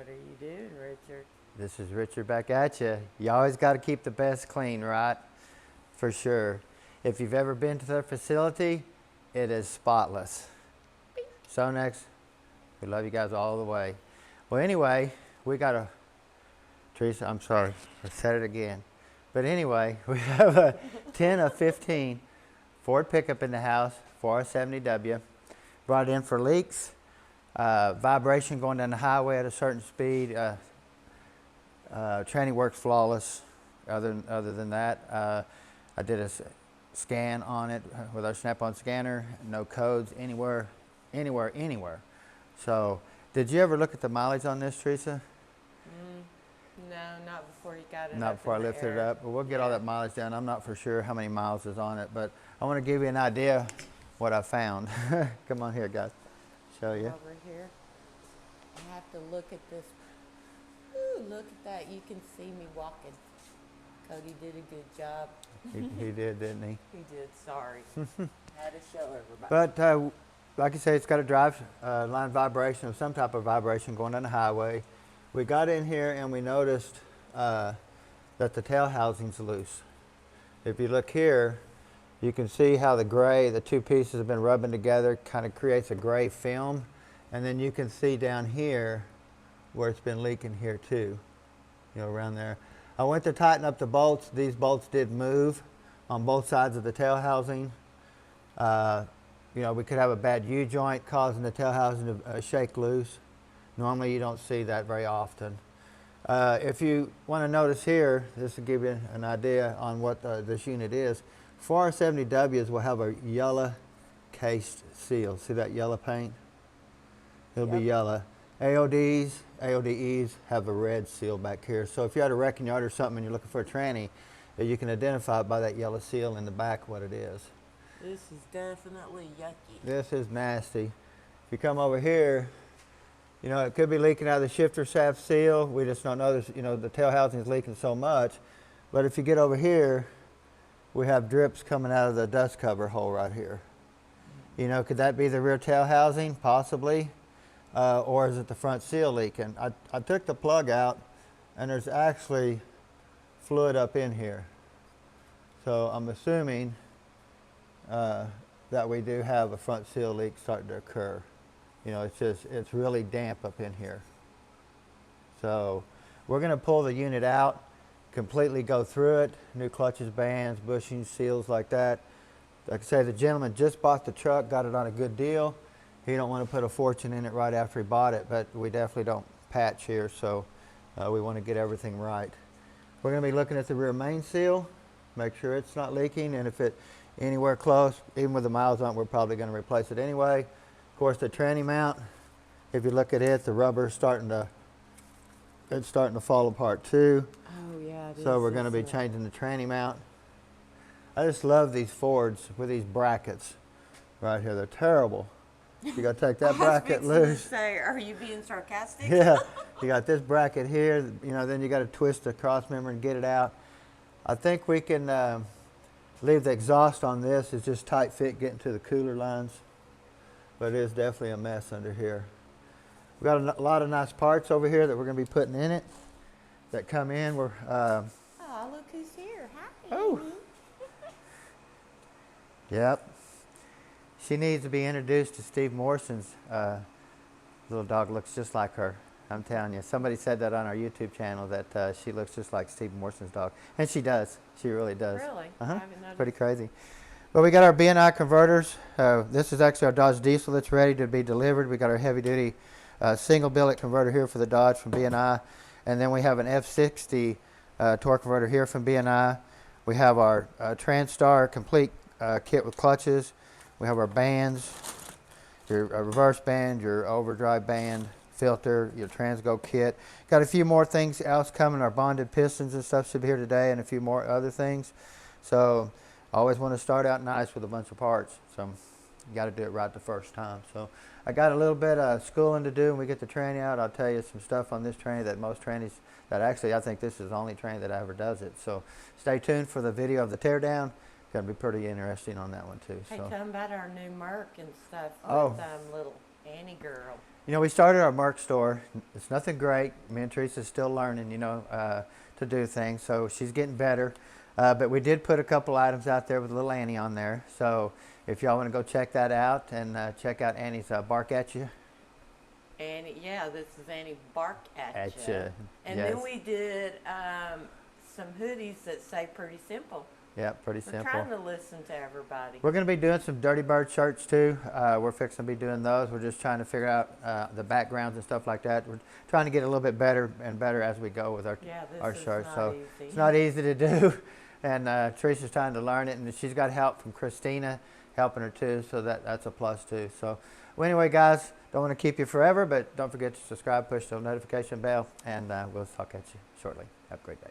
What are you doing, Richard? This is Richard back at you. You always got to keep the best clean, right? For sure. If you've ever been to their facility, it is spotless. So next, we love you guys all the way. Well, anyway, we got a, Teresa, I'm sorry, I said it again. But anyway, we have a 10 of 15 Ford pickup in the house, 470W. Brought in for leaks, vibration going down the highway at a certain speed. Tranny works flawless. Other than that, I did a scan on it with our Snap-on scanner. No codes anywhere. So, did you ever look at the mileage on this, Teresa? No, not before you got it. Not before I lifted it up. But we'll get all that mileage down. I'm not for sure how many miles is on it, but I want to give you an idea what I found. Come on here, guys. Show you. Over here. I have to look at this. Ooh, look at that. You can see me walking. Cody did a good job. He did, didn't he? He did. Sorry. Had to show everybody. But like I say, it's got a drive line vibration of some type of vibration going down the highway. We got in here and we noticed that the tail housing's loose. If you look here, you can see how the two pieces have been rubbing together, kind of creates a gray film. And then you can see down here where it's been leaking here too, around there. I went to tighten up the bolts. These bolts did move on both sides of the tail housing. We could have a bad U-joint causing the tail housing to shake loose. Normally you don't see that very often. If you want to notice here, this will give you an idea on what this unit is. 470Ws will have a yellow cased seal. See that yellow paint? It'll be yellow. AODEs have a red seal back here. So if you're at a wrecking yard or something and you're looking for a tranny, you can identify by that yellow seal in the back what it is. This is definitely yucky. This is nasty. If you come over here, it could be leaking out of the shifter shaft seal. We just don't know this, the tail housing is leaking so much. But if you get over here, we have drips coming out of the dust cover hole right here. Could that be the rear tail housing? Possibly. Or is it the front seal leaking? I took the plug out and there's actually fluid up in here. So I'm assuming that we do have a front seal leak starting to occur. It's really damp up in here. So we're going to pull the unit out, completely go through it, new clutches, bands, bushings, seals like that. Like I say, the gentleman just bought the truck, got it on a good deal. He don't want to put a fortune in it right after he bought it, but we definitely don't patch here, so we want to get everything right. We're going to be looking at the rear main seal, make sure it's not leaking, and if it anywhere close, even with the miles on it, we're probably going to replace it anyway. Of course, the tranny mount, if you look at it, the rubber's starting to fall apart too. Oh yeah, it is. So we're going to be changing the tranny mount. I just love these Fords with these brackets right here. They're terrible. You got to take that bracket loose. Say, are you being sarcastic? Yeah, you got this bracket here. Then you got to twist the cross member and get it out. I think we can leave the exhaust on this. It's just tight fit getting to the cooler lines, but it is definitely a mess under here. We got a lot of nice parts over here that we're going to be putting in it that come in. Oh, look who's here! Hi. Oh. Yep. She needs to be introduced to Steve Morrison's little dog. Looks just like her. I'm telling you. Somebody said that on our YouTube channel that she looks just like Steve Morrison's dog. And she does. She really does. Really? I haven't noticed. Pretty crazy. Well, we got our BNI converters. This is actually our Dodge Diesel that's ready to be delivered. We got our heavy duty single billet converter here for the Dodge from BNI. And then we have an F60 torque converter here from BNI. We have our TransStar complete kit with clutches. We have our bands, your reverse band, your overdrive band, filter, your Transgo kit. Got a few more things else coming. Our bonded pistons and stuff should be here today, and a few more other things. So I always want to start out nice with a bunch of parts. So you got to do it right the first time. So I got a little bit of schooling to do when we get the tranny out. I'll tell you some stuff on this tranny that most trannies, that actually I think this is the only tranny that ever does it. So stay tuned for the video of the teardown. Going to be pretty interesting on that one too. Hey, So. tell them about our new Merc and stuff Oh. with little Annie girl. You know, we started our merch store. It's nothing great. Me and Teresa's still learning, you know, to do things. So she's getting better. But we did put a couple items out there with little Annie on there. So if y'all want to go check that out and check out Annie's Bark at You. Annie, yeah, this is Annie Bark at At Ya. ya, And yes. then we did some hoodies that say pretty simple. Yeah, pretty We're simple. trying to listen to everybody. We're going to be doing some Dirty Bird shirts too. We're fixing to be doing those. We're just trying to figure out the backgrounds and stuff like that. We're trying to get a little bit better and better as we go with our This is shirts. not So easy. it's not easy to do. And Teresa's trying to learn it, and she's got help from Christina helping her too. So that's a plus too. So well, anyway, guys, don't want to keep you forever, but don't forget to subscribe, push the notification bell, and we'll talk at you shortly. Have a great day.